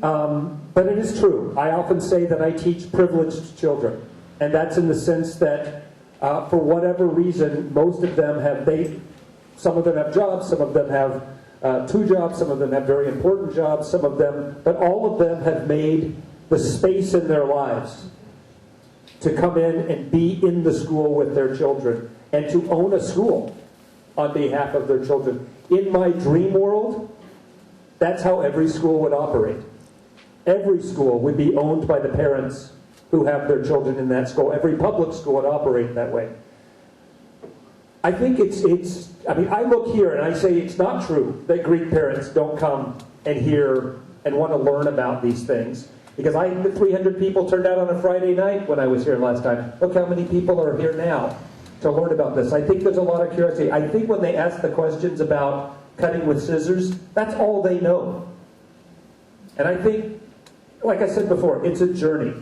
But it is true. I often say that I teach privileged children. And that's in the sense that for whatever reason, most of them some of them have jobs, some of them have 2 jobs, some of them have very important jobs, some of them, but all of them have made the space in their lives to come in and be in the school with their children and to own a school on behalf of their children. In my dream world, that's how every school would operate. Every school would be owned by the parents who have their children in that school. Every public school would operate that way. I think I look here and I say it's not true that Greek parents don't come and hear and want to learn about these things. Because 300 people turned out on a Friday night when I was here last time. Look how many people are here now to learn about this. I think there's a lot of curiosity. I think when they ask the questions about cutting with scissors, that's all they know. And I think, like I said before, it's a journey.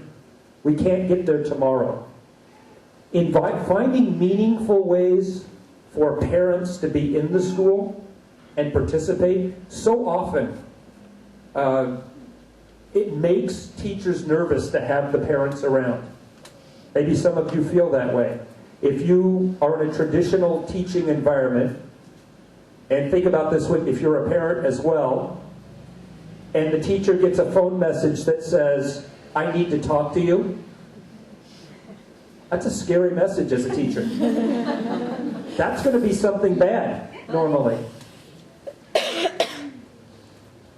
We can't get there tomorrow. Finding meaningful ways for parents to be in the school and participate, so often it makes teachers nervous to have the parents around. Maybe some of you feel that way. If you are in a traditional teaching environment, and think about this if you're a parent as well, and the teacher gets a phone message that says, "I need to talk to you," that's a scary message as a teacher. That's going to be something bad, normally.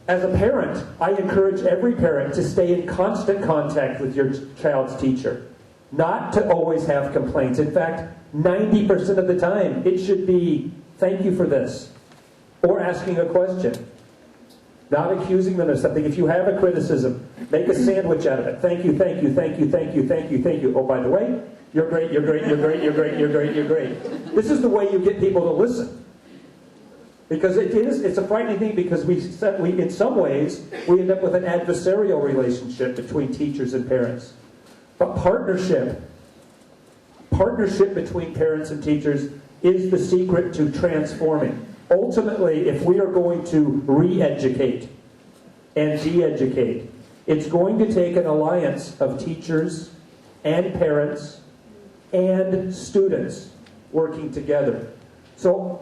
As a parent, I encourage every parent to stay in constant contact with your child's teacher. Not to always have complaints. In fact, 90% of the time, it should be, "Thank you for this," or asking a question. Not accusing them of something. If you have a criticism, make a sandwich out of it. "Thank you, thank you, thank you, thank you, thank you, thank you. Oh, by the way, you're great, you're great, you're great, you're great, you're great, you're great." This is the way you get people to listen. Because it's a frightening thing, because we in some ways, we end up with an adversarial relationship between teachers and parents. But partnership between parents and teachers is the secret to transforming. Ultimately, if we are going to re-educate and de-educate, it's going to take an alliance of teachers and parents and students working together. So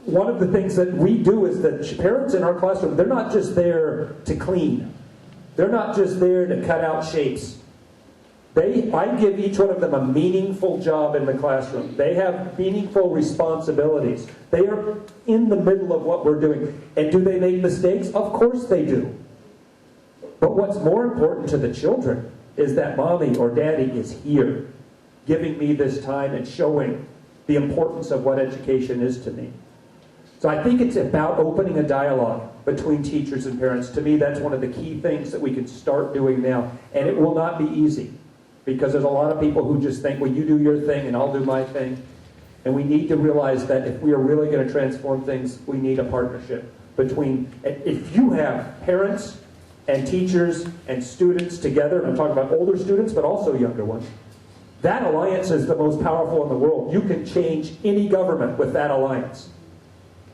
one of the things that we do is that parents in our classroom, they're not just there to clean. They're not just there to cut out shapes. I give each one of them a meaningful job in the classroom. They have meaningful responsibilities. They are in the middle of what we're doing. And do they make mistakes? Of course they do. But what's more important to the children is that mommy or daddy is here, giving me this time and showing the importance of what education is to me. So I think it's about opening a dialogue between teachers and parents. To me, that's one of the key things that we can start doing now. And it will not be easy, because there's a lot of people who just think, well, you do your thing and I'll do my thing. And we need to realize that if we are really going to transform things, we need a partnership between, if you have parents and teachers and students together, and I'm talking about older students, but also younger ones, that alliance is the most powerful in the world. You can change any government with that alliance.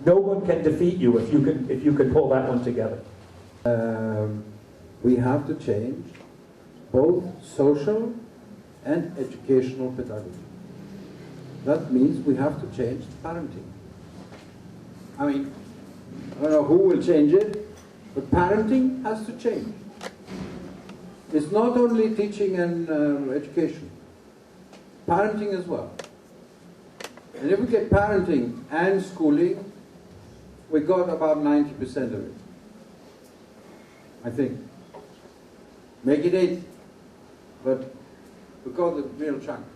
No one can defeat you if you could pull that one together. We have to change both social and educational pedagogy. That means we have to change parenting. I mean, I don't know who will change it, but parenting has to change. It's not only teaching and education, parenting as well. And if we get parenting and schooling, we got about 90% of it, I think. Make it 80, but we got the real chunk.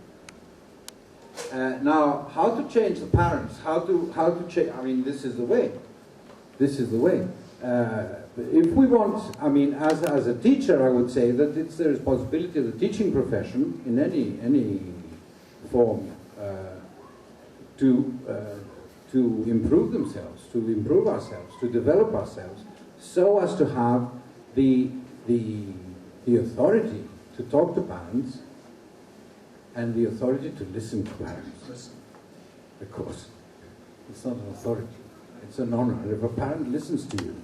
Now, how to change the parents? How to change? I mean, this is the way. This is the way. If we want, I mean, as a teacher, I would say that it's the responsibility of the teaching profession in any form to improve themselves, to improve ourselves, to develop ourselves, so as to have the authority to talk to parents and the authority to listen to parents. Because it's not an authority, it's an honor. And if a parent listens to you,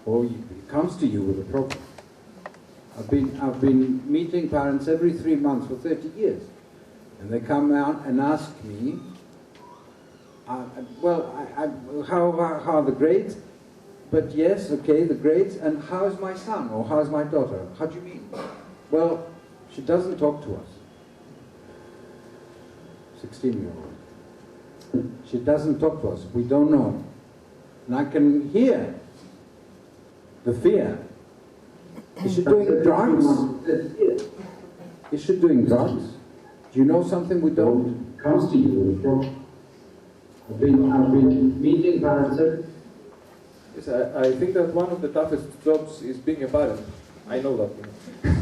or he comes to you with a problem. I've been meeting parents every 3 months for 30 years, and they come out and ask me, how are the grades? But yes, okay, the grades, and how's my son or how's my daughter? How do you mean? Well, she doesn't talk to us. 16-year-old. She doesn't talk to us. We don't know. And I can hear the fear. Is she doing drugs? Is she doing drugs? Do you know something we don't? Comes to you. I've been meeting parents. Yes, I think that one of the toughest jobs is being a parent. I know that. You're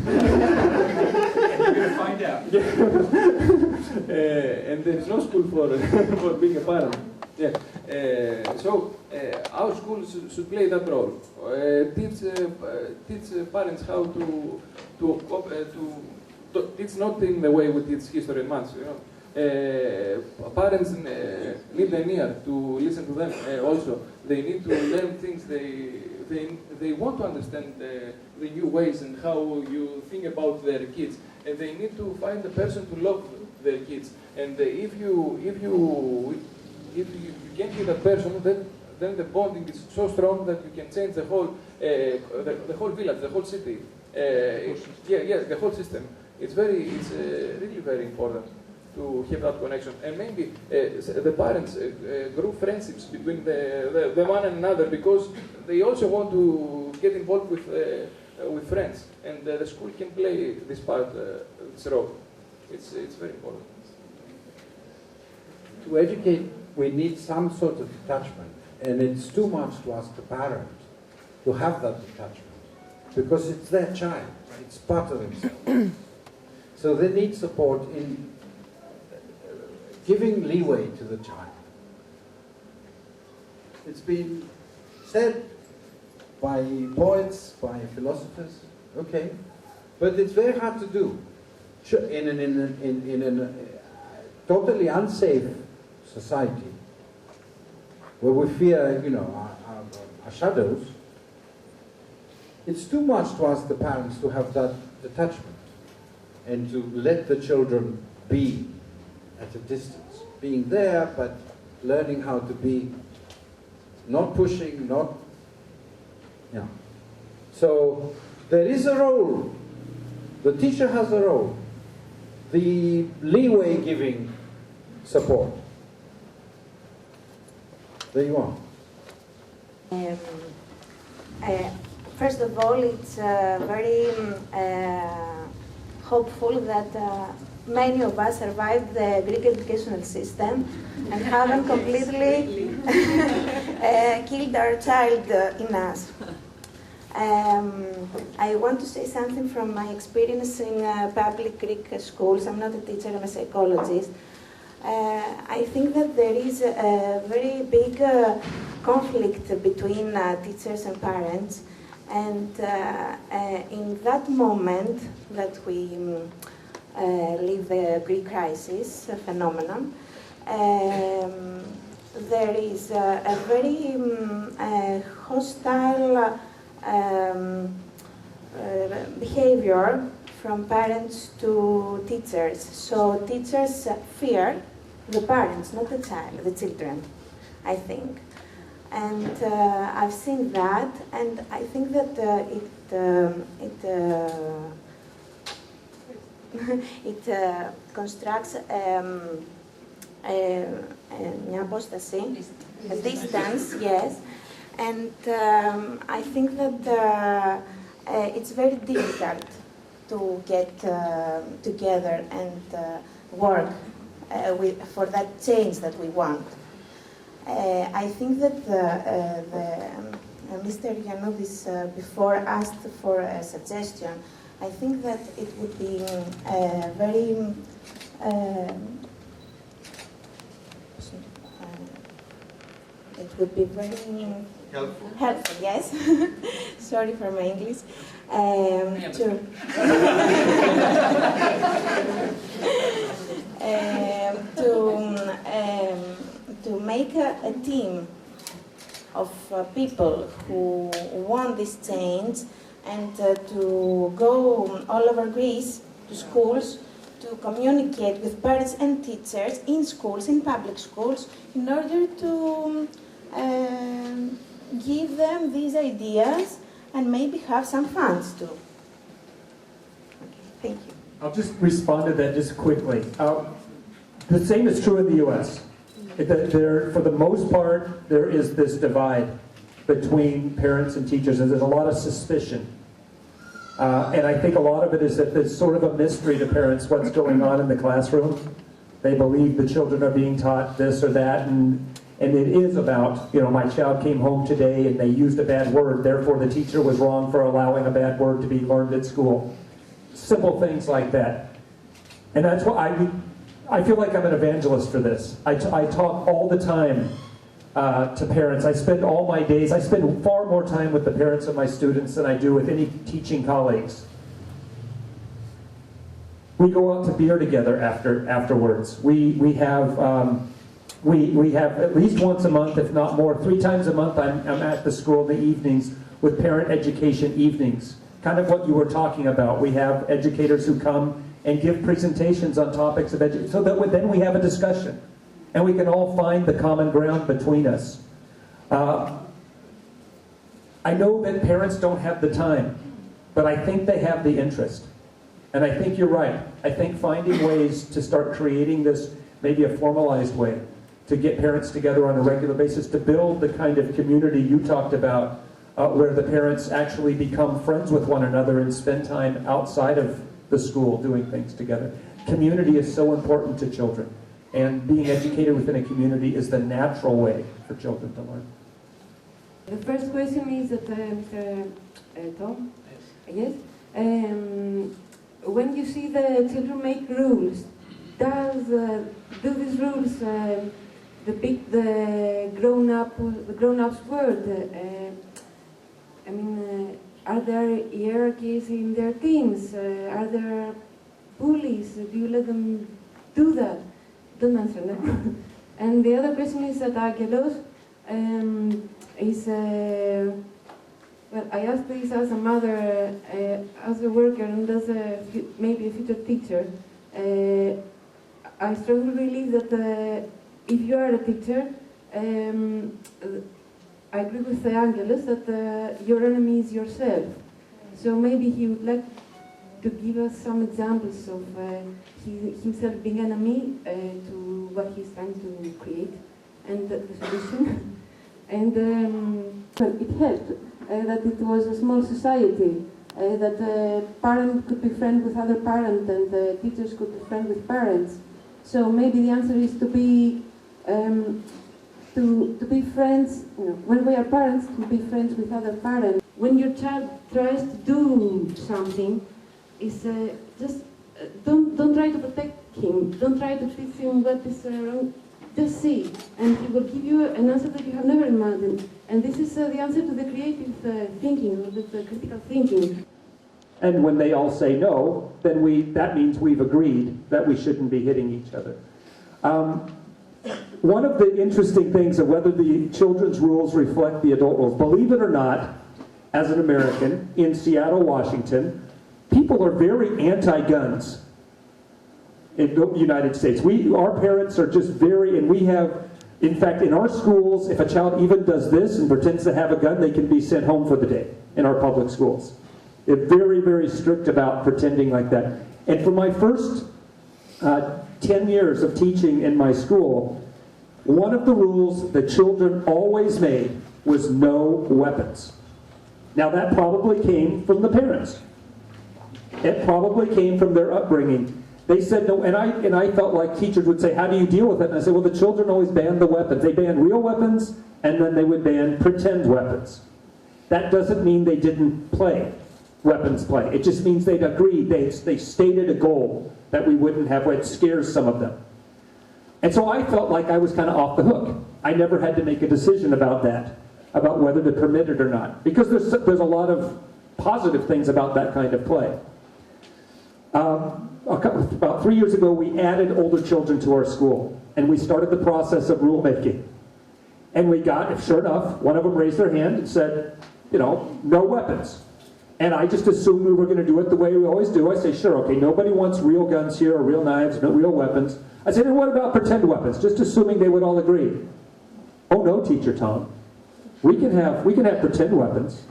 going to find out. And there is no school for being a parent. Yeah. So our schools should play that role. Teach parents how to teach, not in the way we teach history and maths. You know. Parents need an ear to listen to them. Also, they need to learn things. They want to understand the new ways and how you think about their kids, and they need to find a person to love their kids. And if you can't be that person, then the bonding is so strong that you can change the whole village, the whole city. The whole system. It's really very important to have that connection, and maybe the parents grew friendships between the one and another, because they also want to get involved with friends, and the school can play this part, this role. It's very important. To educate, we need some sort of detachment, and it's too much to ask the parent to have that detachment, because it's their child, it's part of themselves. So they need support in giving leeway to the child. It's been said by poets, by philosophers, okay, but it's very hard to do in a totally unsafe society where we fear, our shadows. It's too much to ask the parents to have that detachment and to let the children be at a distance, being there, but learning how to be, not pushing, So there is a role. The teacher has a role. The leeway giving support. There you are. First of all, it's very hopeful that many of us survived the Greek educational system and haven't completely killed our child in us. I want to say something from my experience in public Greek schools. I'm not a teacher, I'm a psychologist. I think that there is a very big conflict between teachers and parents, and in that moment that we live the Greek crisis phenomenon, there is a very hostile behavior from parents to teachers. So teachers fear the parents, not the child, the children, I think. And I've seen that, and I think that it constructs an apostasy, a distance, yes. And I think that it's very difficult to get together and work for that change that we want. I think that Mr. Yannoudis before asked for a suggestion. I think that it would be very helpful, yes. Sorry for my English. To make a team of people who want this change and to go all over Greece to schools to communicate with parents and teachers in schools, in public schools, in order to give them these ideas and maybe have some funds too. Okay, thank you. I'll just respond to that just quickly. The same is true in the U.S. For the most part, there is this divide between parents and teachers, and there's a lot of suspicion. And I think a lot of it is that there's sort of a mystery to parents what's going on in the classroom. They believe the children are being taught this or that, and it is about, my child came home today and they used a bad word, therefore the teacher was wrong for allowing a bad word to be learned at school. Simple things like that. And that's why I feel like I'm an evangelist for this. I talk all the time to parents. I spend all my days, I spend far more time with the parents of my students than I do with any teaching colleagues. We go out to beer together afterwards. We have at least once a month, if not more, 3 times a month I'm at the school in the evenings with parent education evenings. Kind of what you were talking about. We have educators who come and give presentations on topics of education, so that then we have a discussion, and we can all find the common ground between us. I know that parents don't have the time, but I think they have the interest. And I think you're right. I think finding ways to start creating this, maybe a formalized way, to get parents together on a regular basis, to build the kind of community you talked about, where the parents actually become friends with one another and spend time outside of the school doing things together. Community is so important to children, and being educated within a community is the natural way for children to learn. The first question is that Mr. Tom, yes, when you see the children make rules, do these rules depict the grown-ups' word? Are there hierarchies in their teams? Are there bullies? Do you let them do that? Don't answer that. And the other question is that Angelos well, I ask this as a mother, as a worker, and as maybe a future teacher. I strongly believe that if you are a teacher, I agree with Angelos that your enemy is yourself. So maybe he would like to give us some examples of himself being enemy to what he's trying to create and the solution. And it helped that it was a small society, that parent could be friends with other parents and teachers could be friends with parents. So maybe the answer is to be friends, when we are parents, to be friends with other parents. When your child tries to do something, just don't try to protect him, don't try to teach him what is wrong, just see, and he will give you an answer that you have never imagined. And this is the answer to the creative thinking, or the critical thinking. And when they all say no, then that means we've agreed that we shouldn't be hitting each other. One of the interesting things of whether the children's rules reflect the adult rules, believe it or not, as an American in Seattle, Washington, people are very anti-guns in the United States. Our parents are just and we have, in fact, in our schools, if a child even does this and pretends to have a gun, they can be sent home for the day in our public schools. They're very, very strict about pretending like that. And for my first 10 years of teaching in my school, one of the rules the children always made was no weapons. Now that probably came from the parents. It probably came from their upbringing. They said no, and I felt like teachers would say, how do you deal with it? And I said, well, the children always banned the weapons. They banned real weapons, and then they would ban pretend weapons. That doesn't mean they didn't play weapons play. It just means they'd agreed. They stated a goal that we wouldn't have, it scares some of them. And so I felt like I was kind of off the hook. I never had to make a decision about that, about whether to permit it or not, because there's a lot of positive things about that kind of play. About 3 years ago, we added older children to our school, and we started the process of rulemaking. And we got, sure enough, one of them raised their hand and said, you know, no weapons. And I just assumed we were going to do it the way we always do. I say, sure, okay, nobody wants real guns here or real knives, no real weapons. I said, and what about pretend weapons? Just assuming they would all agree. Oh no, Teacher Tom. We can have pretend weapons.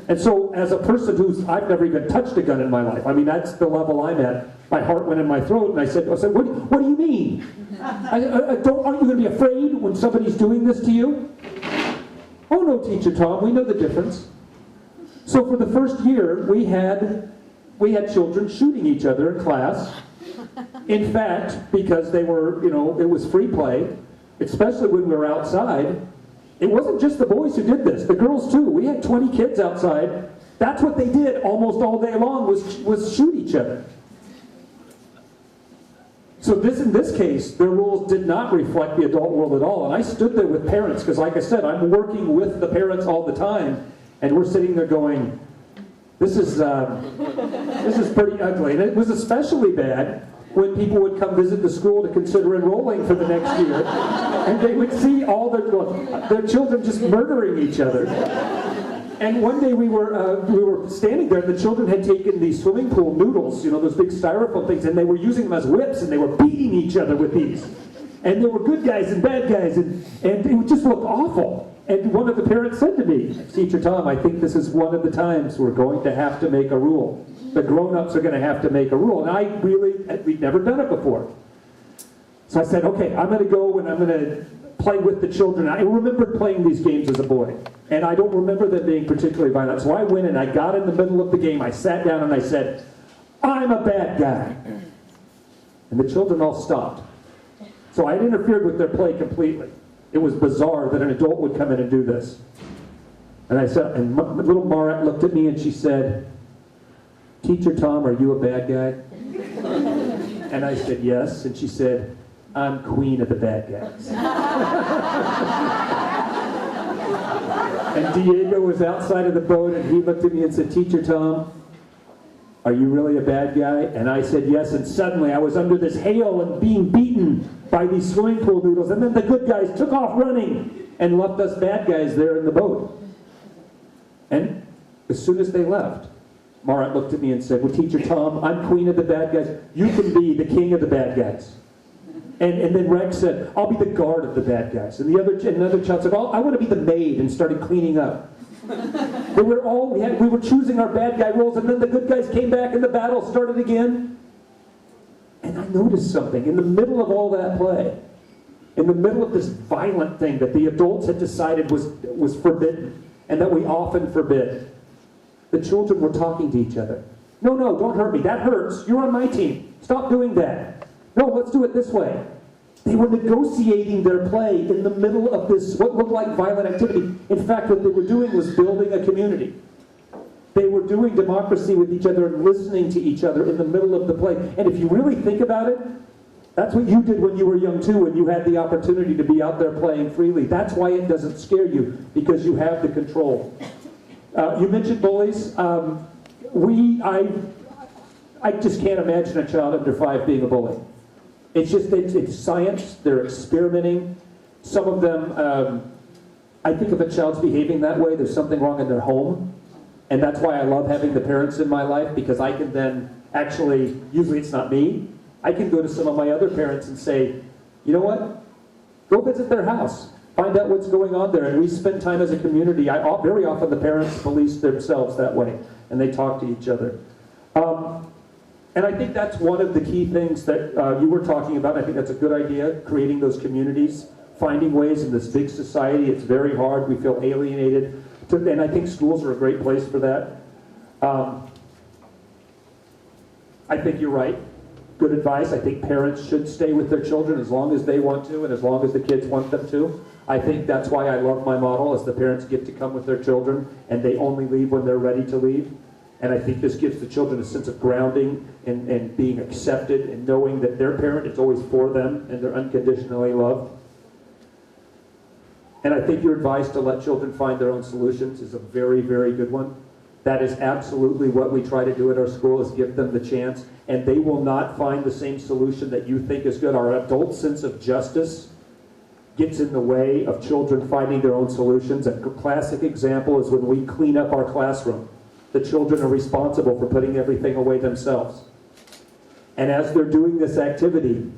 And so as a person I've never even touched a gun in my life. I mean, that's the level I'm at. My heart went in my throat, and I said, what do you mean? Aren't you going to be afraid when somebody's doing this to you? Oh no, Teacher Tom, we know the difference. So for the first year, we had children shooting each other in class. In fact, because they were, you know, it was free play, especially when we were outside. It wasn't just the boys who did this, the girls too. We had 20 kids outside. That's what they did almost all day long, was shoot each other. So in this case, their rules did not reflect the adult world at all. And I stood there with parents, because like I said, I'm working with the parents all the time, and we're sitting there going, this is pretty ugly. And it was especially bad when people would come visit the school to consider enrolling for the next year, and they would see all their children just murdering each other. And one day we were standing there, and the children had taken these swimming pool noodles, you know, those big styrofoam things, and they were using them as whips, and they were beating each other with these. And there were good guys and bad guys, and it would just look awful. And one of the parents said to me, Teacher Tom, I think this is one of the times we're going to have to make a rule. The grown-ups are going to have to make a rule. And we'd never done it before. So I said, okay, I'm going to go and I'm going to play with the children. I remembered playing these games as a boy, and I don't remember them being particularly violent. So I went and I got in the middle of the game. I sat down and I said, I'm a bad guy. And the children all stopped. So I interfered with their play completely. It was bizarre that an adult would come in and do this. And I said, and little Marat looked at me and she said, Teacher Tom, are you a bad guy? And I said, yes. And she said, I'm queen of the bad guys. And Diego was outside of the boat, and he looked at me and said, Teacher Tom, are you really a bad guy? And I said, yes. And suddenly I was under this hail and being beaten by these swimming pool noodles. And then the good guys took off running and left us bad guys there in the boat. And as soon as they left, Marat looked at me and said, well, Teacher Tom, I'm queen of the bad guys. You can be the king of the bad guys. And then Rex said, I'll be the guard of the bad guys. And another child said, I want to be the maid, and started cleaning up. We were choosing our bad guy roles, and then the good guys came back and the battle started again. And I noticed something. In the middle of all that play, in the middle of this violent thing that the adults had decided was forbidden, and that we often forbid, the children were talking to each other. No, don't hurt me. That hurts. You're on my team. Stop doing that. No, let's do it this way. They were negotiating their play in the middle of this, what looked like violent activity. In fact, what they were doing was building a community. They were doing democracy with each other and listening to each other in the middle of the play. And if you really think about it, that's what you did when you were young too, when you had the opportunity to be out there playing freely. That's why it doesn't scare you, because you have the control. You mentioned bullies. I just can't imagine a child under 5 being a bully. It's science. They're experimenting. Some of them, I think if a child's behaving that way, there's something wrong in their home. And that's why I love having the parents in my life, because I can then actually, usually it's not me, I can go to some of my other parents and say, you know what? Go visit their house. Find out what's going on there. And we spend time as a community. Very often the parents police themselves that way, and they talk to each other. And I think that's one of the key things that you were talking about. I think that's a good idea, creating those communities, finding ways in this big society. It's very hard. We feel alienated. And I think schools are a great place for that. I think you're right. Good advice. I think parents should stay with their children as long as they want to and as long as the kids want them to. I think that's why I love my model, is the parents get to come with their children and they only leave when they're ready to leave. And I think this gives the children a sense of grounding and being accepted and knowing that their parent is always for them and they're unconditionally loved. And I think your advice to let children find their own solutions is a very, very good one. That is absolutely what we try to do at our school, is give them the chance. And they will not find the same solution that you think is good. Our adult sense of justice gets in the way of children finding their own solutions. A classic example is when we clean up our classroom. The children are responsible for putting everything away themselves. And as they're doing this activity,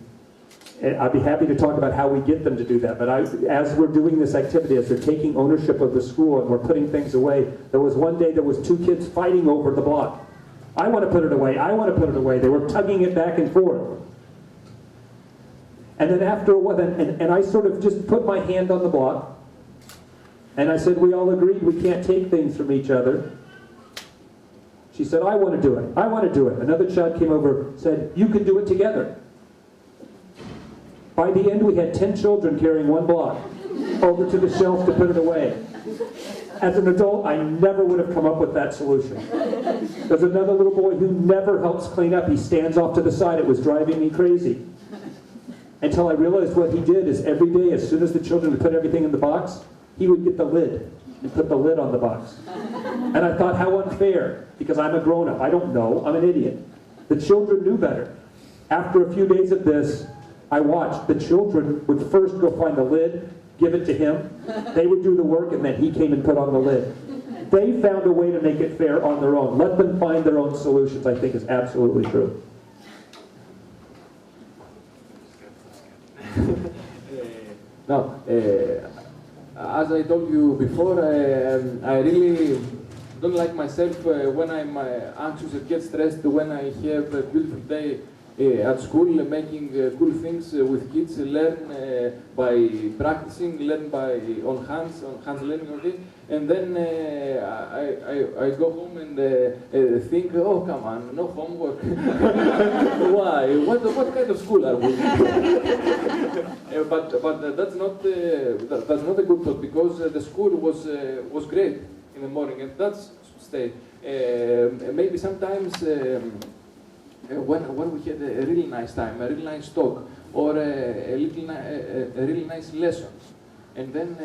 and I'd be happy to talk about how we get them to do that, but as we're doing this activity, as they're taking ownership of the school and we're putting things away, there was one day there was 2 kids fighting over the block. I want to put it away, I want to put it away. They were tugging it back and forth. And then after a while, and I sort of just put my hand on the block, and I said, we all agreed we can't take things from each other. She said, I want to do it, I want to do it. Another child came over, said, you can do it together. By the end, we had 10 children carrying 1 block over to the shelf to put it away. As an adult, I never would have come up with that solution. There's another little boy who never helps clean up. He stands off to the side. It was driving me crazy. Until I realized what he did is every day, as soon as the children would put everything in the box, he would get the lid and put the lid on the box. And I thought, how unfair, because I'm a grown-up. I don't know. I'm an idiot. The children knew better. After a few days of this, I watched. The children would first go find the lid, give it to him. They would do the work, and then he came and put on the lid. They found a way to make it fair on their own. Let them find their own solutions, I think, is absolutely true. Now, as I told you before, I really don't like myself when I'm anxious and get stressed when I have a beautiful day at school, making cool things with kids, learn by practicing, learn by on hands learning, okay? And then I go home and think, oh come on, no homework. Why? What kind of school are we? But that's not a good thought, because the school was great in the morning, and that's stay. Maybe sometimes. When we had a really nice time, a really nice talk, or a really nice lesson, and then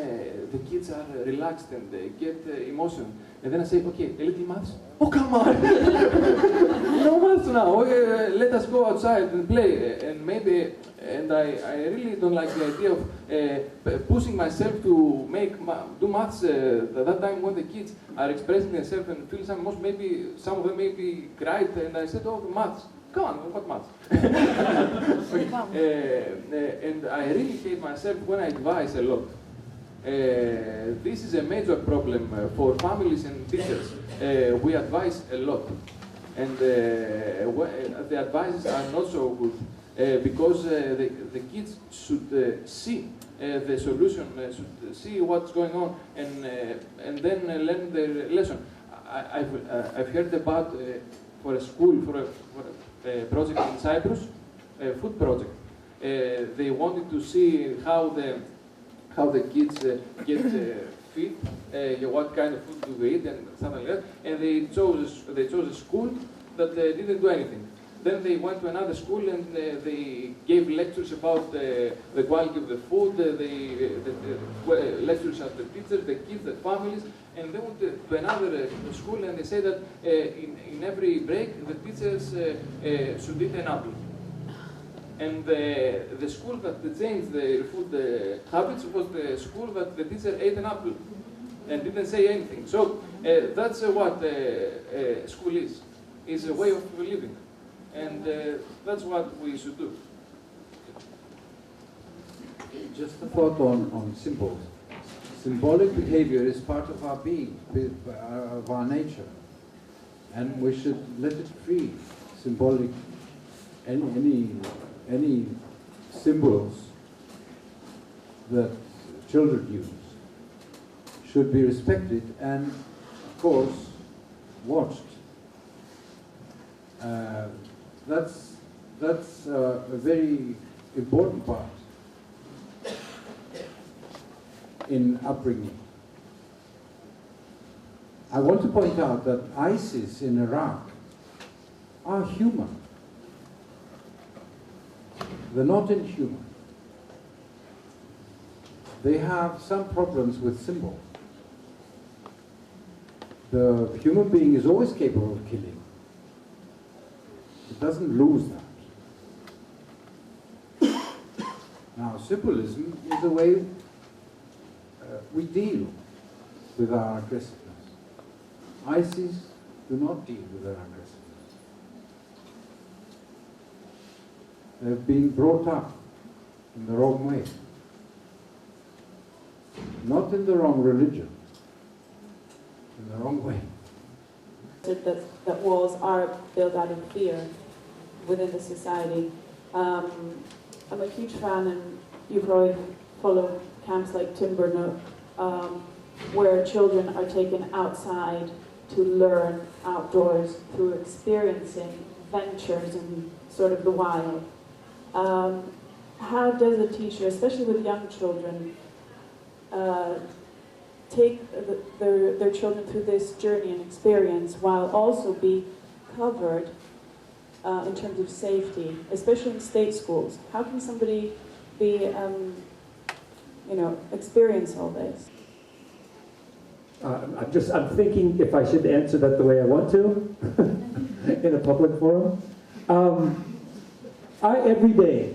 the kids are relaxed and they get emotion, and then I say, okay, a little maths? Oh, come on! No maths now, let us go outside and play, and I really don't like the idea of pushing myself to do maths at that time when the kids are expressing themselves and feel some emotion. Maybe some of them maybe cried, and I said, oh, maths. Come on, what maths? And I really hate myself when I advise a lot. This is a major problem for families and teachers. We advise a lot, and the advices are not so good because the kids should see the solution, should see what's going on, and then learn the lesson. I've heard about for a school, for a project in Cyprus, a food project. They wanted to see how the kids get feed, what kind of food do they eat, and something like that. And they chose a school that didn't do anything. Then they went to another school and they gave lectures about the quality of the food, the lectures at the teachers, the kids, the families. And they went to another school and they say that in every break the teachers should eat an apple. And the school that changed their food habits was the school that the teacher ate an apple and didn't say anything. So that's what school is a way of living. And that's what we should do. Just a thought on symbols. Symbolic behavior is part of our being, of our nature, and we should let it free. Symbolic, any symbols that children use should be respected and, of course, watched. That's a very important part in upbringing. I want to point out that ISIS in Iraq are human. They're not inhuman. They have some problems with symbols. The human being is always capable of killing. It doesn't lose that. Now, symbolism is the way we deal with our aggressiveness. ISIS do not deal with their aggressiveness. They've been brought up in the wrong way. Not in the wrong religion, in the wrong way. That walls are built out of fear within the society. I'm a huge fan, and you probably follow camps like Timbernook, where children are taken outside to learn outdoors through experiencing ventures in sort of the wild. How does a teacher, especially with young children, take their children through this journey and experience while also be covered in terms of safety, especially in state schools? How can somebody be, experience all this? I'm thinking if I should answer that the way I want to in a public forum. Every day,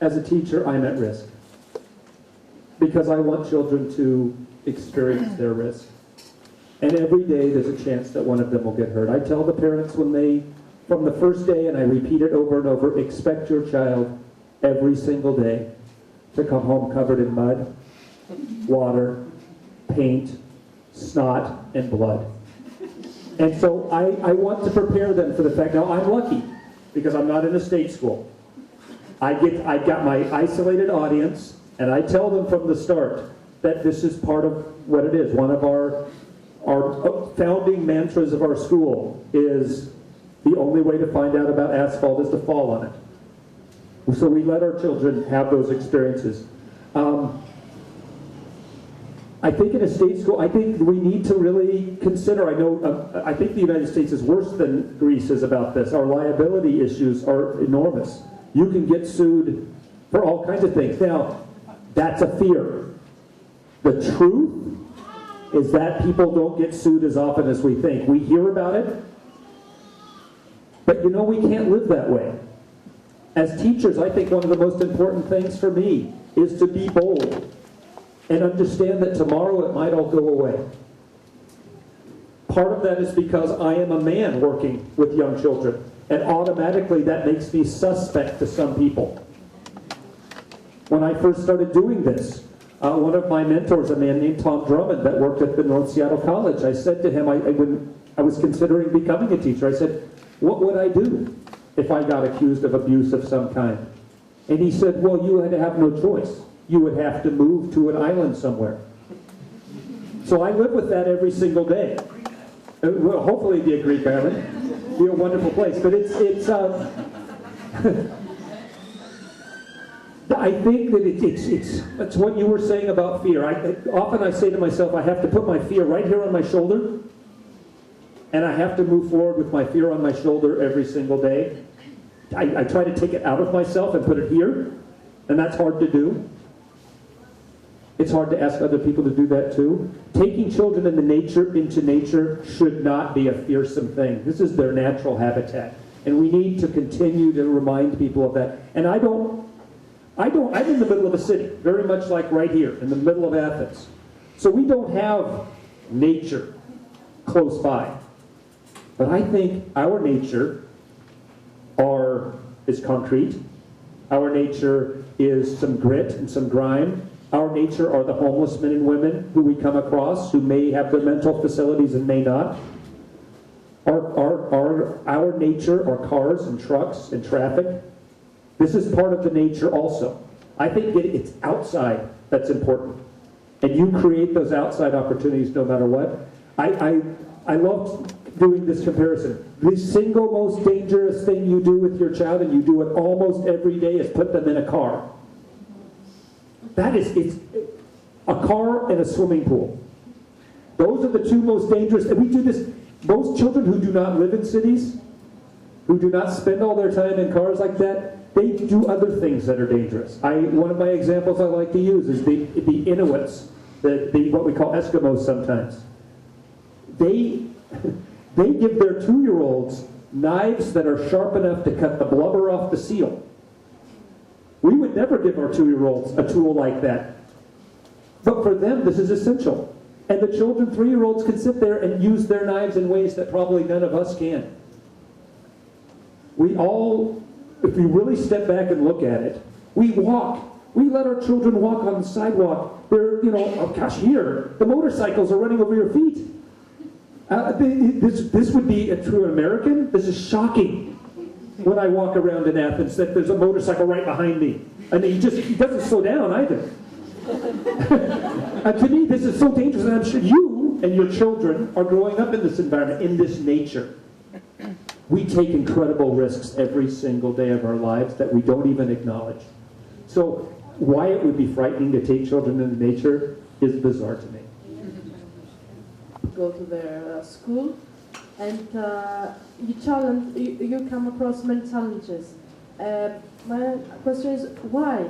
as a teacher, I'm at risk because I want children to experience their risk. And every day there's a chance that one of them will get hurt. I tell the parents from the first day, and I repeat it over and over, expect your child every single day to come home covered in mud, water, paint, snot, and blood. And so I want to prepare them for the fact. Now, I'm lucky because I'm not in a state school. I got my isolated audience, and I tell them from the start that this is part of what it is. One of our founding mantras of our school is the only way to find out about asphalt is to fall on it. So we let our children have those experiences. I think in a state school, I think we need to really consider, I think the United States is worse than Greece is about this. Our liability issues are enormous. You can get sued for all kinds of things. Now, that's a fear. The truth is that people don't get sued as often as we think. We hear about it, but we can't live that way. As teachers, I think one of the most important things for me is to be bold and understand that tomorrow it might all go away. Part of that is because I am a man working with young children, and automatically that makes me suspect to some people. When I first started doing this, one of my mentors, a man named Tom Drummond that worked at the North Seattle College, I said to him, when I was considering becoming a teacher, I said, what would I do if I got accused of abuse of some kind? And he said, well, you had to have no choice. You would have to move to an island somewhere. So I live with that every single day. Well, hopefully it'd be a Greek island. Be a wonderful place. But it's I think that it's what you were saying about fear. Often I say to myself, I have to put my fear right here on my shoulder, and I have to move forward with my fear on my shoulder every single day. I try to take it out of myself and put it here, and that's hard to do. It's hard to ask other people to do that too. Taking children into nature should not be a fearsome thing. This is their natural habitat, and we need to continue to remind people of that. And I'm in the middle of a city, very much like right here, in the middle of Athens. So we don't have nature close by. But I think our nature is concrete. Our nature is some grit and some grime. Our nature are the homeless men and women who we come across, who may have their mental facilities and may not. Our nature are cars and trucks and traffic. This is part of the nature also. I think it's outside that's important. And you create those outside opportunities no matter what. I love doing this comparison. The single most dangerous thing you do with your child, and you do it almost every day, is put them in a car. It's a car and a swimming pool. Those are the two most dangerous, and we do this. Most children who do not live in cities, who do not spend all their time in cars like that, they do other things that are dangerous. One of my examples I like to use is the Inuits, what we call Eskimos sometimes. They give their 2-year-olds knives that are sharp enough to cut the blubber off the seal. We would would never give our 2-year-olds a tool like that. But for them, this is essential. And the children, 3-year-olds, can sit there and use their knives in ways that probably none of us can. We all, if we really step back and look at it, we walk. We let our children walk on the sidewalk. They're, oh gosh, here, the motorcycles are running over your feet. This would be a true American. This is shocking when I walk around in Athens that there's a motorcycle right behind me. And he doesn't slow down either. To me, this is so dangerous, and I'm sure you and your children are growing up in this environment, in this nature. We take incredible risks every single day of our lives that we don't even acknowledge. So why it would be frightening to take children into nature is bizarre to me. Go to their school, and you come across many challenges. My question is why?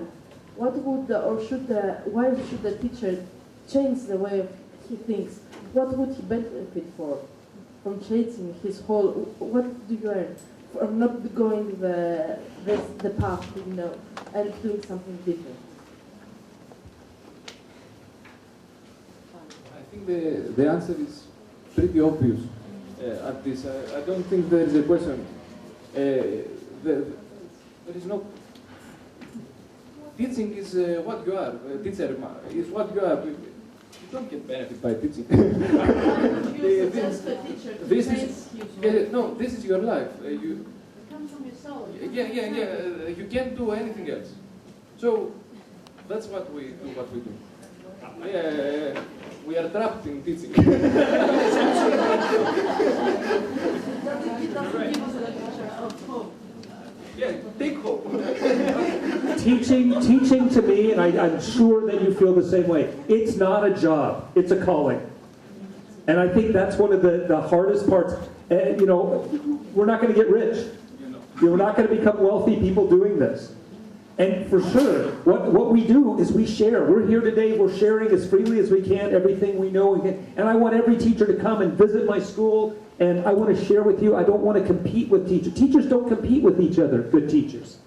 What would why should the teacher change the way he thinks? What would he benefit from changing his whole? What do you earn from not going the path, and doing something different? I think the answer is pretty obvious at this. I don't think there is a question. There is no. Teaching is what you are. Teacher is what you are. You don't get benefit by teaching. This is your life. You come from your soul. Yeah. You can't do anything else. So that's what we do. What we do. We are trapped in teaching. Yeah, take hope. Teaching to me, and I'm sure that you feel the same way, it's not a job, it's a calling. And I think that's one of the hardest parts. We're not going to get rich. We're not going to become wealthy people doing this. And for sure, what we do is we share. We're here today, we're sharing as freely as we can everything we know. And I want every teacher to come and visit my school, and I want to share with you. I don't want to compete with teachers. Teachers don't compete with each other, good teachers.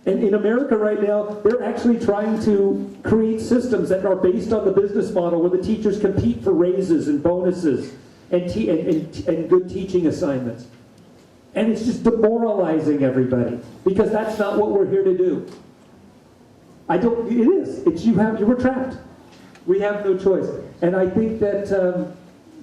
And in America right now, they're actually trying to create systems that are based on the business model where the teachers compete for raises and bonuses and good teaching assignments. And it's just demoralizing everybody, because that's not what we're here to do. It is. We're trapped. We have no choice. And I think that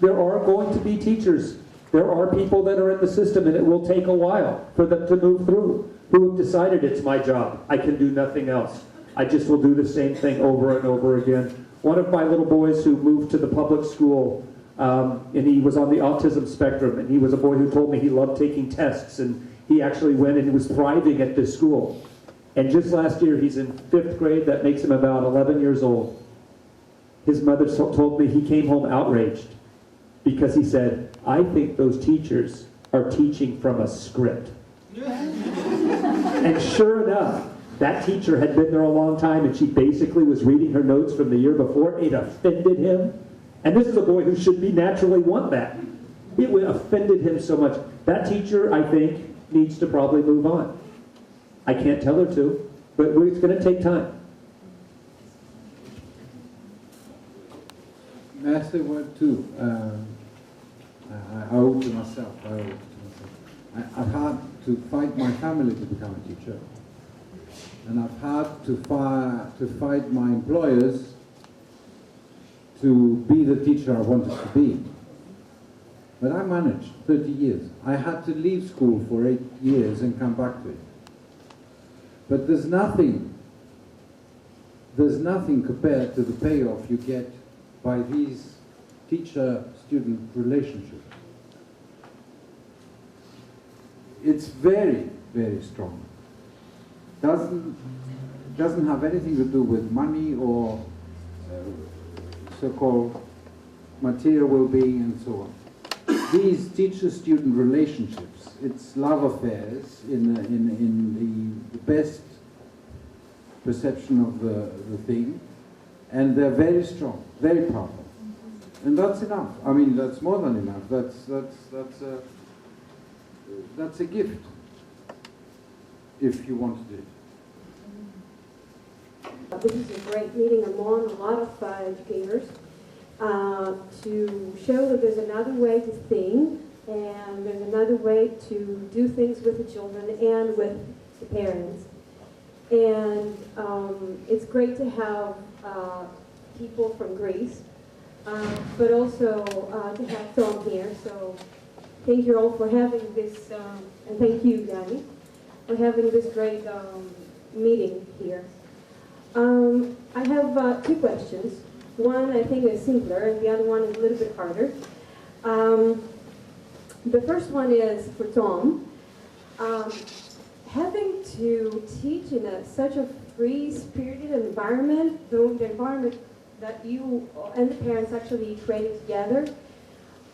there are going to be teachers. There are people that are in the system, and it will take a while for them to move through, who have decided it's my job. I can do nothing else. I just will do the same thing over and over again. One of my little boys who moved to the public school, and he was on the autism spectrum, and he was a boy who told me he loved taking tests, and he actually went and was thriving at this school. And just last year, he's in 5th grade. That makes him about 11 years old. His mother told me he came home outraged because he said, I think those teachers are teaching from a script. And sure enough, that teacher had been there a long time, and she basically was reading her notes from the year before. It offended him. And this is a boy who should be naturally want that. It offended him so much. That teacher, I think, needs to probably move on. I can't tell her to, but it's going to take time. May I say a word too? I owe to myself. I've had to fight my family to become a teacher. And I've had to fight my employers to be the teacher I wanted to be. But I managed 30 years. I had to leave school for 8 years and come back to it. But there's nothing compared to the payoff you get by these teacher-student relationships. It's very, very strong. Doesn't have anything to do with money or so-called material well-being and so on. These teacher-student relationships, it's love affairs in the best perception of the thing, and they're very strong, very powerful. And that's enough. I mean, that's more than enough. That's a gift, if you want to do it. This is a great meeting among a lot of educators to show that there's another way to think and there's another way to do things with the children and with the parents. And it's great to have people from Greece, but also to have Tom here. So thank you all for having this, and thank you, Danny, for having this great meeting here. I have two questions. One I think is simpler, and the other one is a little bit harder. The first one is for Tom. Having to teach in such a free-spirited environment, though the environment that you and the parents actually created together,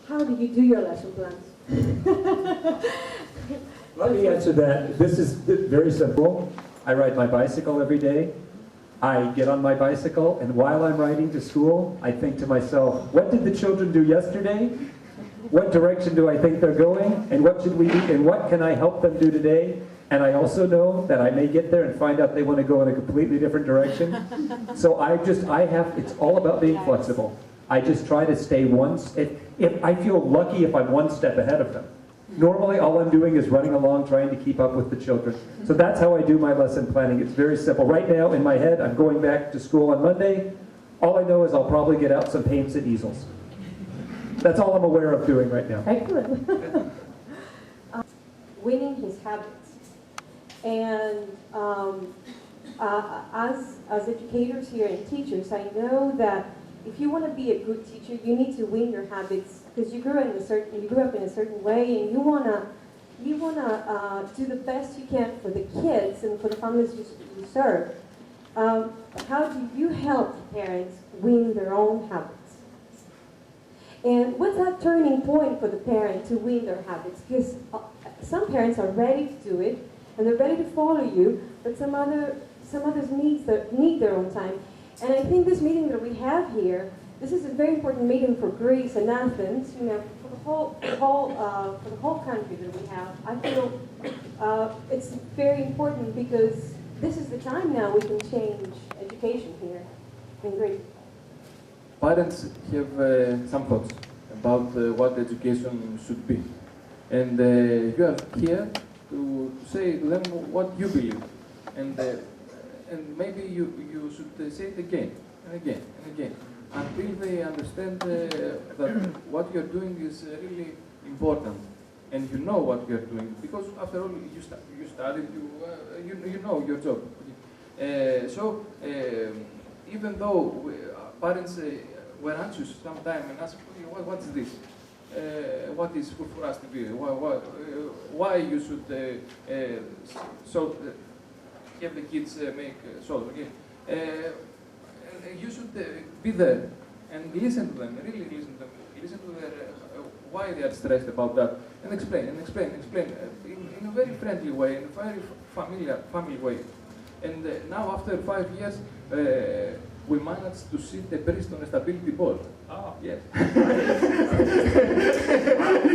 how do you do your lesson plans? Let me answer that. This is very simple. I ride my bicycle every day. I get on my bicycle, and while I'm riding to school, I think to myself, what did the children do yesterday? What direction do I think they're going? And what should we do? And what can I help them do today? And I also know that I may get there and find out they want to go in a completely different direction. So it's all about being flexible. I just try to stay if I feel lucky if I'm one step ahead of them. Normally, all I'm doing is running along, trying to keep up with the children. So that's how I do my lesson planning. It's very simple. Right now, in my head, I'm going back to school on Monday. All I know is I'll probably get out some paints and easels. That's all I'm aware of doing right now. Excellent. Winning his habits. And as educators here and teachers, I know that if you want to be a good teacher, you need to win your habits because you grew up in a certain way, and you wanna do the best you can for the kids and for the families you serve. How do you help parents win their own habits? And what's that turning point for the parent to win their habits? Because some parents are ready to do it and they're ready to follow you, but some others need their own time. And I think this meeting that we have here, this is a very important meeting for Greece and Athens, for the whole country that we have. I feel it's very important because this is the time now we can change education here in Greece. Parents have some thoughts about what education should be. And you are here to say to them what you believe. And maybe you should say it again and again and again until they understand that what you're doing is really important and you know what you're doing, because after all you studied, you know your job. So even though parents were anxious sometimes and asked, what's this? What is Fourfoura to be? Why you should have the kids make salt? Okay? You should be there and listen to them, really listen to them, listen to their why they are stressed about that, and explain in a very friendly way, in a very family way. And now after 5 years, we managed to sit a priest on a stability ball. Oh. Yes.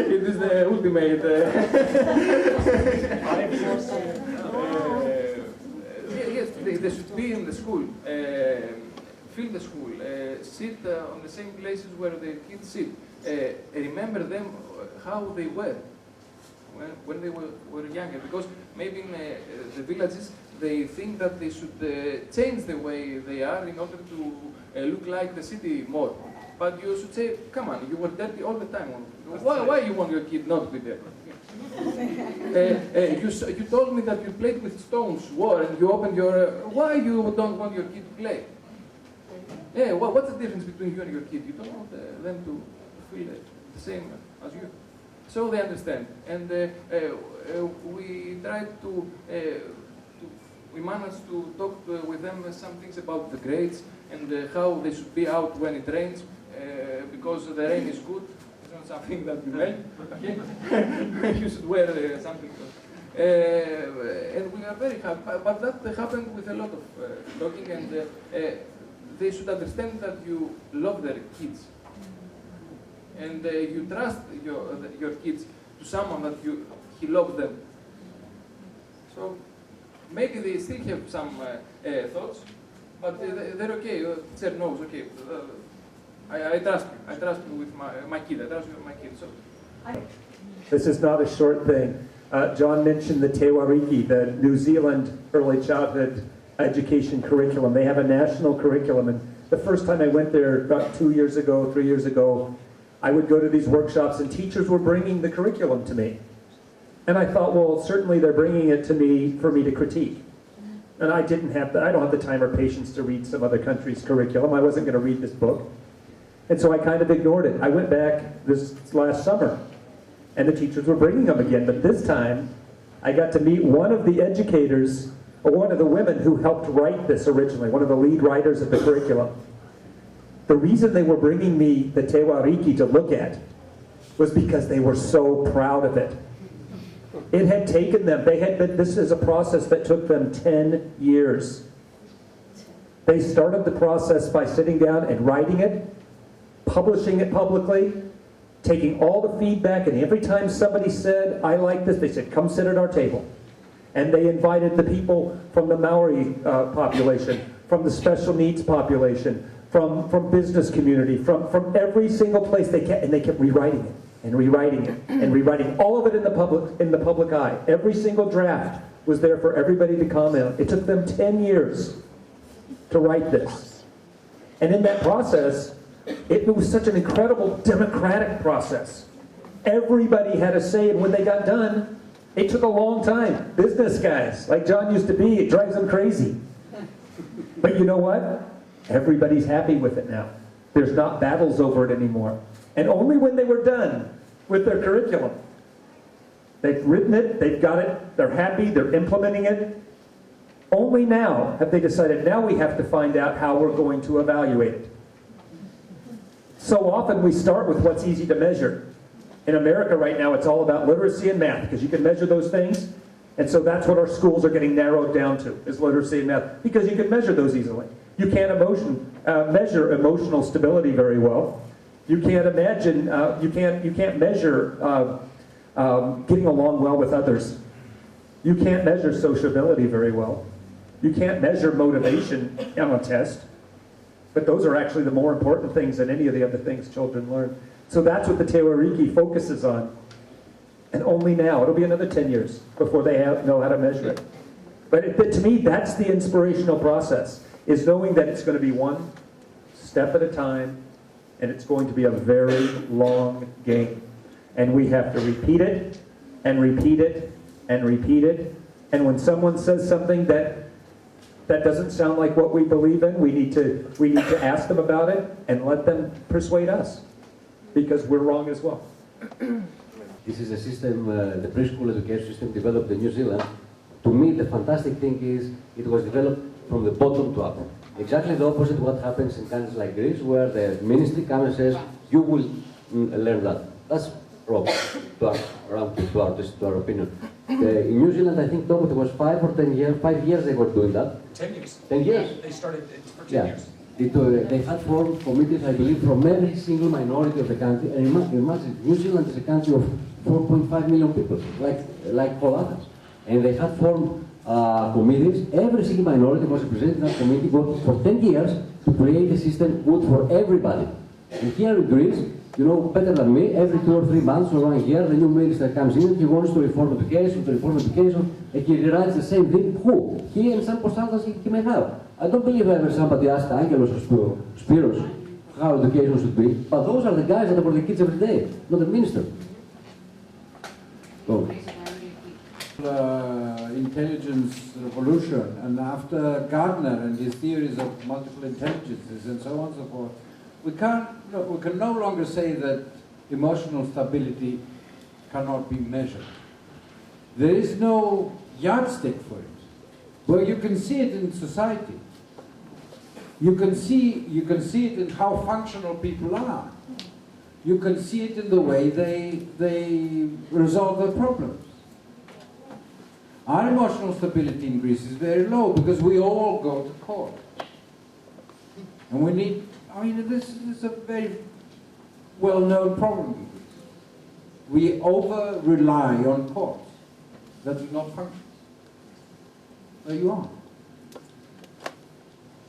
It is the ultimate. Yes, they should be in the school, fill the school, sit on the same places where the kids sit. Remember them how they were when they were younger, because maybe in the villages they think that they should change the way they are in order to look like the city more. But you should say, come on, you were dirty all the time. Why you want your kid not to be dirty? You told me that you played with stones, war, and you opened your... why you don't want your kid to play? Yeah, what's the difference between you and your kid? You don't want them to feel the same as you. So they understand. And we tried to... we managed to talk with them some things about the grades and how they should be out when it rains, because the rain is good. It's not something that you melt. Okay? You should wear something. And we are very happy. But that happened with a lot of talking, and they should understand that you love their kids. And you trust your kids to someone that he loves them. So maybe they still have some thoughts, But they're okay. Teacher knows. Okay, I trust me. I trust me with my kid. I trust you with my kid. So. This is not a short thing. John mentioned the Te Wariki, the New Zealand early childhood education curriculum. They have a national curriculum, and the first time I went there about 3 years ago, I would go to these workshops and teachers were bringing the curriculum to me. And I thought, well, certainly they're bringing it to me for me to critique. And I don't have the time or patience to read some other country's curriculum. I wasn't going to read this book. And so I kind of ignored it. I went back this last summer, and the teachers were bringing them again. But this time, I got to meet one of the educators, or one of the women who helped write this originally, one of the lead writers of the curriculum. The reason they were bringing me the Te Wariki to look at was because they were so proud of it. It had taken them, this is a process that took them 10 years. They started the process by sitting down and writing it, publishing it publicly, taking all the feedback, and every time somebody said, I like this, they said, come sit at our table. And they invited the people from the Maori population, from the special needs population, from business community, from every single place they kept rewriting it. And rewriting it, and rewriting all of it in the public eye. Every single draft was there for everybody to comment. It took them 10 years to write this. And in that process, it was such an incredible democratic process. Everybody had a say, and when they got done, it took a long time. Business guys, like John used to be, it drives them crazy. But you know what? Everybody's happy with it now. There's not battles over it anymore. And only when they were done with their curriculum, they've written it, they've got it, they're happy, they're implementing it. Only now have they decided, now we have to find out how we're going to evaluate it. So often we start with what's easy to measure. In America right now, it's all about literacy and math, because you can measure those things. And so that's what our schools are getting narrowed down to, is literacy and math, because you can measure those easily. You can't measure emotional stability very well. You can't imagine, you can't measure getting along well with others. You can't measure sociability very well. You can't measure motivation on a test. But those are actually the more important things than any of the other things children learn. So that's what the Te Wariki focuses on. And only now, it'll be another 10 years before they know how to measure it. But to me, that's the inspirational process, is knowing that it's going to be one step at a time, and it's going to be a very long game. And we have to repeat it, and repeat it, and repeat it. And when someone says something that doesn't sound like what we believe in, we need to ask them about it and let them persuade us, because we're wrong as well. This is a system, the preschool education system developed in New Zealand. To me, the fantastic thing is it was developed from the bottom to up. Exactly the opposite of what happens in countries like Greece, where the ministry comes and says, you will learn that. That's wrong, to our opinion. In New Zealand, I think, Tom, it was 5 or 10 years, 5 years they were doing that. 10 years. 10 years? They started it for 10 years. They had formed committees, I believe, from every single minority of the country. And imagine, New Zealand is a country of 4.5 million people, like whole Athens. And they had formed committees. Every single minority was represented in that committee, working for 10 years to create a system good for everybody. And here in Greece, you know better than me, every 2 or 3 months or 1 year, the new minister comes in, he wants to reform education, and he rewrites the same thing. Who? He and some consultants he may have. I don't believe ever somebody asked Angelos or Spiros how education should be, but those are the guys that are for the kids every day, not the minister. So. Intelligence revolution, and after Gardner and his theories of multiple intelligences and so on and so forth, we can no longer say that emotional stability cannot be measured. There is no yardstick for it. Well, you can see it in society. You can see it in how functional people are. You can see it in the way they resolve their problems. Our emotional stability in Greece is very low because we all go to court. And we need, this is a very well-known problem in Greece. We over-rely on courts that do not function. There you are.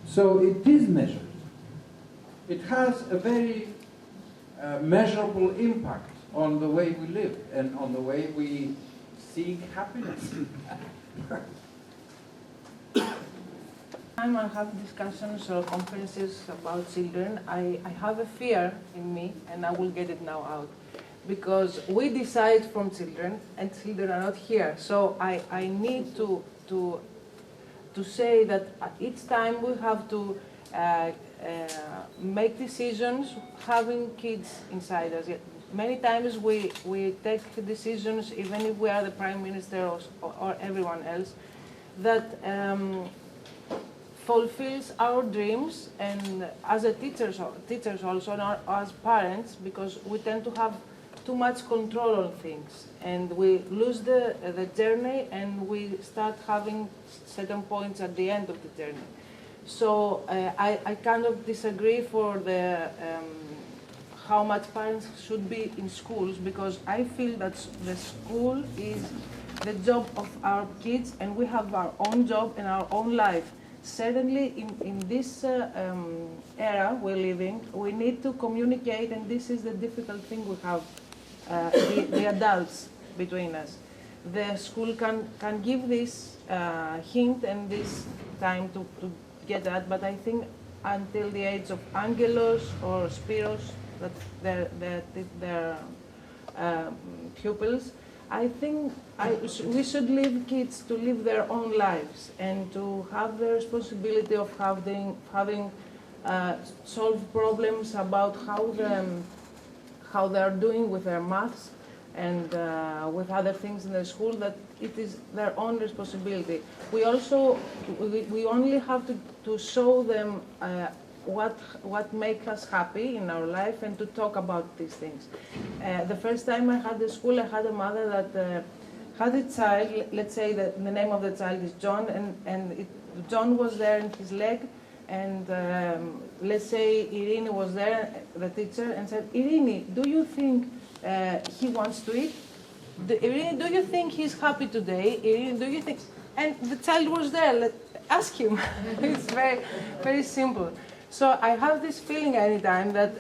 So it is measured. It has a very measurable impact on the way we live and on the way we seek happiness. Time I have discussions or conferences about children, I have a fear in me, and I will get it now out. Because we decide from children, and children are not here. So I need to say that each time we have to make decisions having kids inside us. Many times we take decisions, even if we are the Prime Minister or everyone else, that fulfills our dreams, and as a teachers also, and as parents, because we tend to have too much control on things, and we lose the journey, and we start having certain points at the end of the journey. So I kind of disagree for the how much parents should be in schools, because I feel that the school is the job of our kids, and we have our own job and our own life. Certainly in this era we're living, we need to communicate, and this is the difficult thing we have, the adults between us. The school can give this hint and this time to get that, but I think until the age of Angelos or Spiros, that they're pupils, I think we should leave kids to live their own lives and to have the responsibility of having solved problems about how they are doing with their maths and with other things in the school, that it is their own responsibility. We only have to show them what makes us happy in our life and to talk about these things. The first time I had the school, I had a mother that had a child. Let's say that the name of the child is John, and John was there in his leg, and let's say Irene was there, the teacher, and said, Irene, do you think he wants to eat? Irene, do you think he's happy today? Irene, do you think? And the child was there. Ask him. It's very, very simple. So I have this feeling anytime that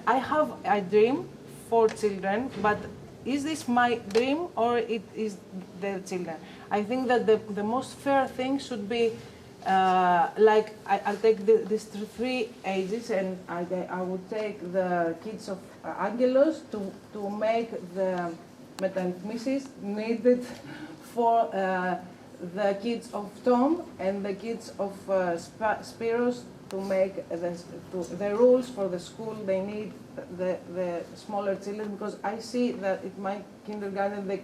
I have a dream for children, but is this my dream or it is the children? I think that the most fair thing should be like I'll take these three ages, and I would take the kids of Angelos to make the metamorphosis needed for the kids of Tom and the kids of Spiros to make the rules for the school. They need the smaller children, because I see that in my kindergarten they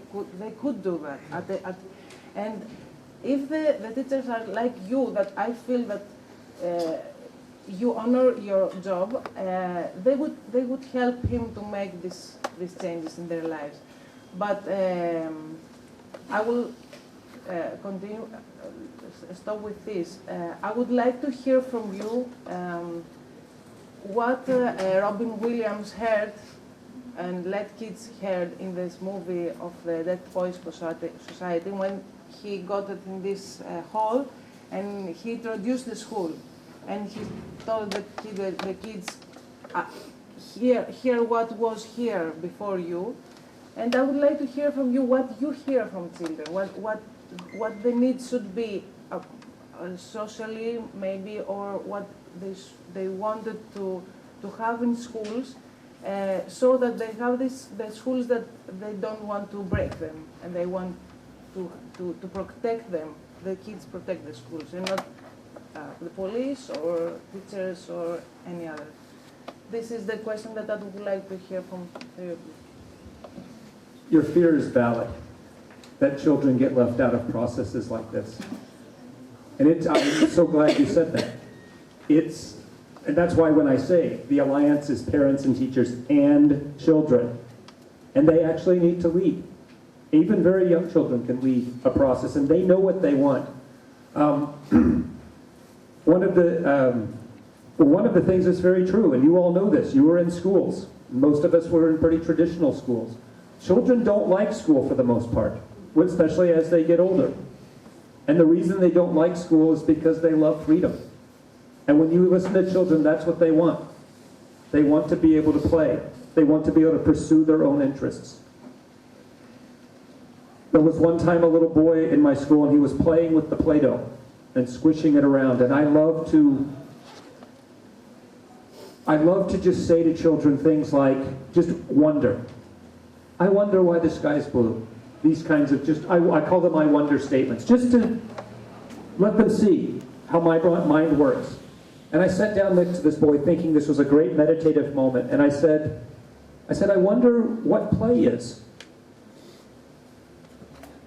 could do that. And if the teachers are like you, that I feel that you honor your job, they would help him to make these changes in their lives. But I will continue. Stop with this. I would like to hear from you what Robin Williams heard and let kids heard in this movie of the Dead Boys Society when he got it in this hall and he introduced the school and he told the kids hear what was here before you, and I would like to hear from you what you hear from children, what the needs should be socially maybe, or what they wanted to have in schools, so that they have the schools that they don't want to break them and they want to protect them. The kids protect the schools and not the police or teachers or any other. This is the question that I would like to hear from you. Your fear is valid, that children get left out of processes like this. And I'm so glad you said that. And that's why when I say the alliance is parents and teachers and children, and they actually need to lead. Even very young children can lead a process, and they know what they want. One of the things that's very true, and you all know this, you were in schools. Most of us were in pretty traditional schools. Children don't like school for the most part, especially as they get older. And the reason they don't like school is because they love freedom. And when you listen to children, that's what they want. They want to be able to play. They want to be able to pursue their own interests. There was one time a little boy in my school, and he was playing with the Play-Doh and squishing it around. And I love to just say to children things like, just wonder. I wonder why the sky's blue. These kinds of I call them I wonder statements, just to let them see how my mind works. And I sat down next to this boy thinking this was a great meditative moment, and I said, I wonder what play is.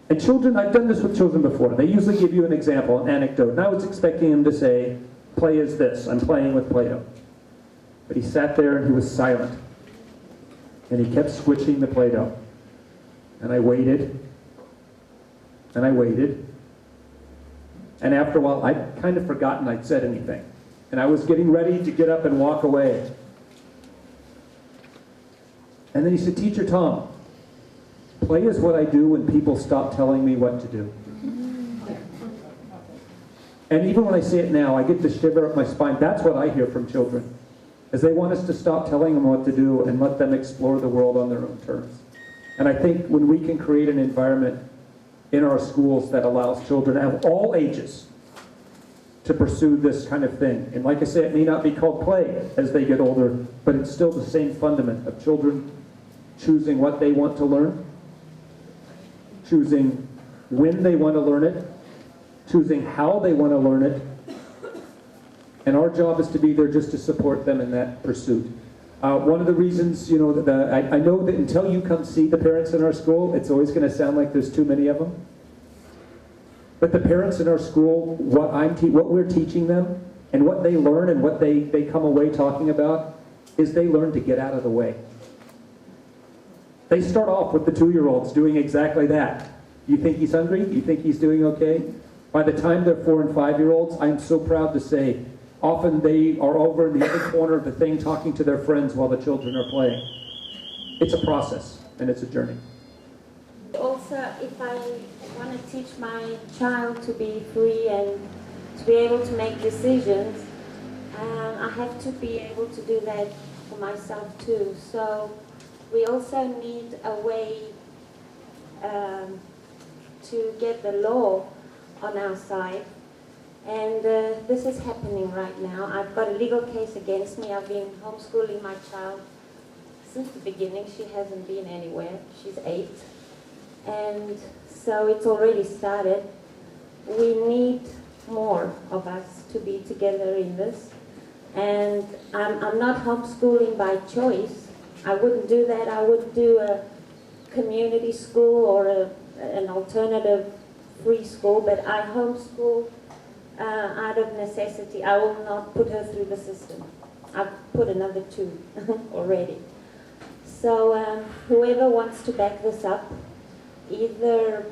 And children, I've done this with children before. They usually give you an example, an anecdote. And I was expecting him to say, play is this, I'm playing with Play-Doh. But he sat there and he was silent. And he kept squishing the Play-Doh. And I waited. And I waited. And after a while, I'd kind of forgotten I'd said anything. And I was getting ready to get up and walk away. And then he said, Teacher Tom, play is what I do when people stop telling me what to do. And even when I say it now, I get the shiver up my spine. That's what I hear from children, is they want us to stop telling them what to do and let them explore the world on their own terms. And I think when we can create an environment in our schools that allows children of all ages to pursue this kind of thing. And like I say, it may not be called play as they get older, but it's still the same fundament of children choosing what they want to learn, choosing when they want to learn it, choosing how they want to learn it, and our job is to be there just to support them in that pursuit. One of the reasons, I know that until you come see the parents in our school, it's always going to sound like there's too many of them. But the parents in our school, what we're teaching them, and what they learn and what they come away talking about, is they learn to get out of the way. They start off with the 2-year-olds doing exactly that. You think he's hungry? You think he's doing okay? By the time they're 4 and 5-year-olds, I'm so proud to say, often they are over in the other corner of the thing talking to their friends while the children are playing. It's a process, and it's a journey. Also, if I want to teach my child to be free and to be able to make decisions, I have to be able to do that for myself too. So we also need a way to get the law on our side. And this is happening right now. I've got a legal case against me. I've been homeschooling my child since the beginning. She hasn't been anywhere. She's 8. And so it's already started. We need more of us to be together in this. And I'm not homeschooling by choice. I wouldn't do that. I would do a community school or an alternative free school, but I homeschool out of necessity. I will not put her through the system. I've put another 2 already. So whoever wants to back this up, either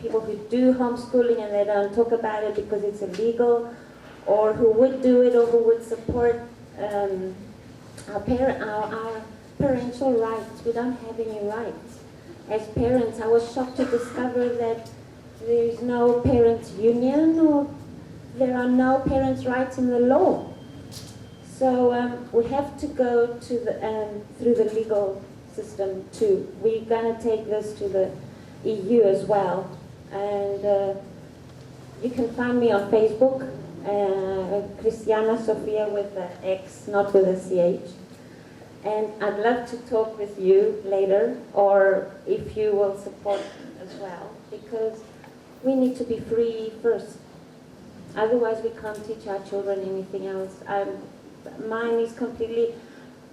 people who do homeschooling and they don't talk about it because it's illegal, or who would do it, or who would support our parental rights. We don't have any rights. As parents, I was shocked to discover that there is no parents' union, or there are no parents' rights in the law. So we have to go to through the legal system too. We're going to take this to the EU as well. And you can find me on Facebook, Christiana Sofia with the X, not with a CH. And I'd love to talk with you later, or if you will support as well, because we need to be free first. Otherwise, we can't teach our children anything else. Mine is completely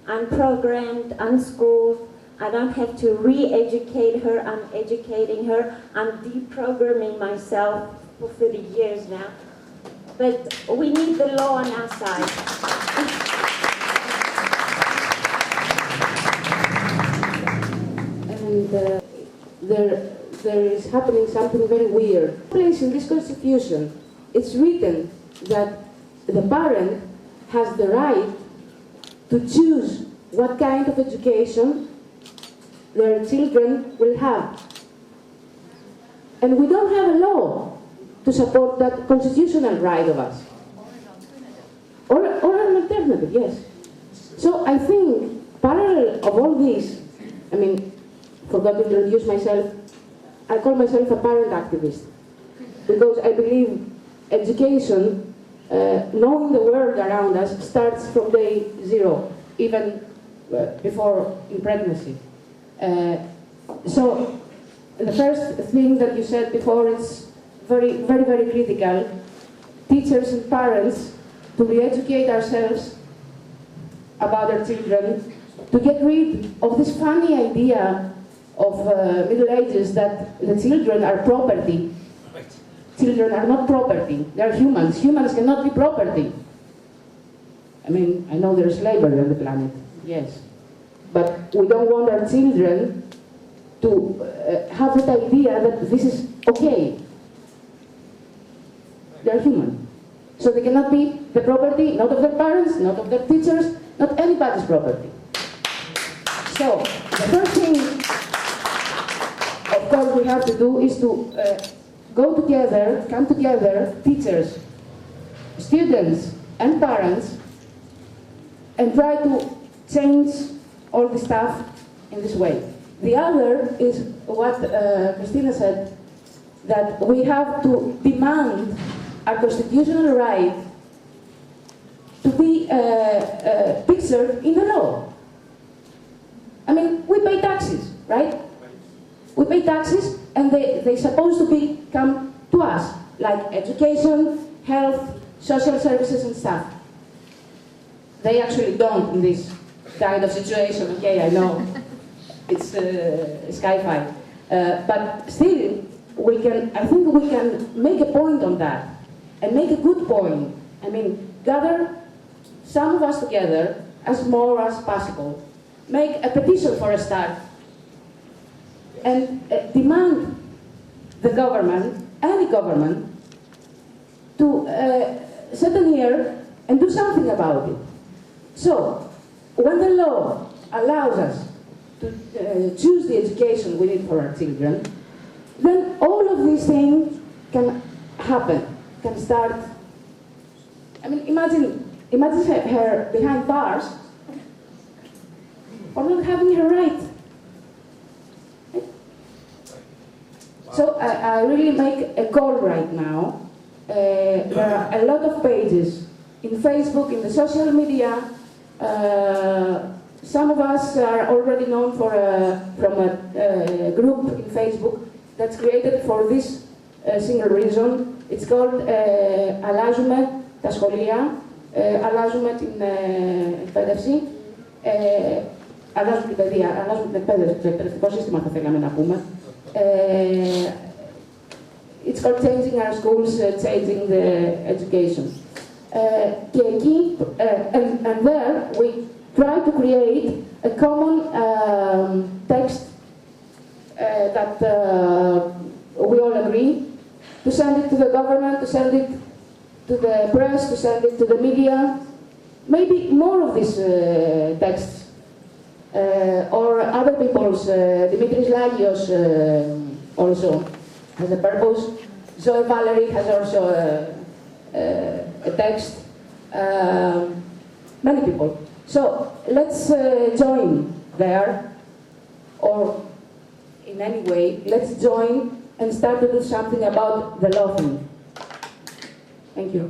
unprogrammed, unschooled. I don't have to re-educate her. I'm educating her. I'm deprogramming myself for 30 years now. But we need the law on our side. And there is happening something very weird. Place in this Constitution, it's written that the parent has the right to choose what kind of education their children will have. And we don't have a law to support that constitutional right of us. alternative, yes. So I think, parallel of all this, I mean, forgot to introduce myself, I call myself a parent activist, because I believe education, knowing the world around us, starts from day zero, even before in pregnancy. So the first thing that you said before is very, very, very critical. Teachers and parents to re-educate ourselves about our children, to get rid of this funny idea of Middle Ages that the children are property. Children are not property, they are humans. Humans cannot be property. I mean, I know there's labor on the planet, yes. But we don't want our children to have that idea that this is okay. They're human. So they cannot be the property, not of their parents, not of their teachers, not anybody's property. So, the first thing, of course, we have to do is to go together, come together, teachers, students, and parents, and try to change all the stuff in this way. The other is what Christina said, that we have to demand our constitutional right to be pictured in the law. I mean, we pay taxes, right? We pay taxes, and they're supposed to come to us, like education, health, social services, and stuff. They actually don't in this kind of situation. Okay, I know it's sci-fi, but still, I think we can make a point on that, and make a good point. I mean, gather some of us together, as more as possible, make a petition for a start, and demand the government, any government, to sit in here and do something about it. So, when the law allows us to choose the education we need for our children, then all of these things can happen, can start. I mean, imagine her behind bars for not having her right. So I really make a call right now. There are a lot of pages in Facebook, in the social media. Some of us are already known from a group in Facebook that's created for this single reason. It's called Αλλάζουμε τα σχολεία, αλλάζουμε την εκπαίδευση, αλλάζουμε την παιδεία, αλλάζουμε την εκπαίδευση, το εκπαιδευτικό σύστημα θα θέλαμε να πούμε. It's called changing our schools, changing the education. Και εκεί, and there we try to create a common text that we all agree, to send it to the government, to send it to the press, to send it to the media. Maybe more of these texts, or other people's. Dimitris Lagios also has a purpose. Zoe Valerie has also a text. Many people. So let's join there, or in any way, let's join and start to do something about the law thing. Thank you.